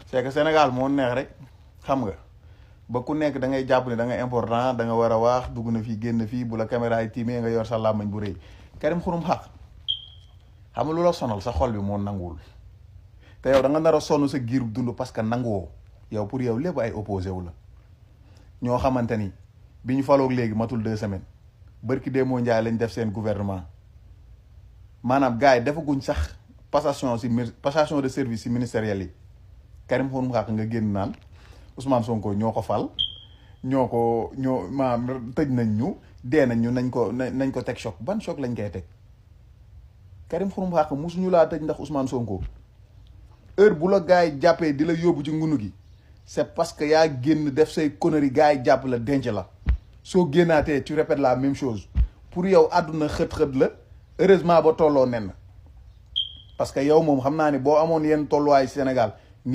c'est que Sénégal moo neex rek xam nga ba ku nekk da ngay jàpp ne da nga important da nga war a wax dugg na fii génn fii bu la caméra yi tiimee nga yor sa làmmañ bu rëy Karim Xurum Xaq xam nga lu la sonal sa xol bi moo nanguwul te yow da nga nar a sonn sa giirub dund parce que nanguwoo yow pour yow lépp ay opposé wu la ñoo xamante ni bi ñu faloog léegi matul 2 semaines bërki dee moo njaay lañ def seen gouvernement maanaam gars yi defaguñ sax passation de service yi ministériels yi Karim Xurum Xaq nga génn naan Ousmane Sonko ñoo ko fal ñoo maanaam tëj nañ ñu dee nañ ñu nañ ko teg choc ban choc lañ koy teg Karim Xurum Xaq musuñu laa tëj ndax Ousmane Sonko heure bu la gars yi jàppee di la yóbbu ci ngunu gi c'est parce que yaa génn def say conneries gars yi jàpp la denc la soo génnaatee tu répètes la même chose pour yow àdduna xët-xët la heureusement ba tolloo nen parce que yow moom xam naa ni boo amoon yenn tolluwaay Sénégal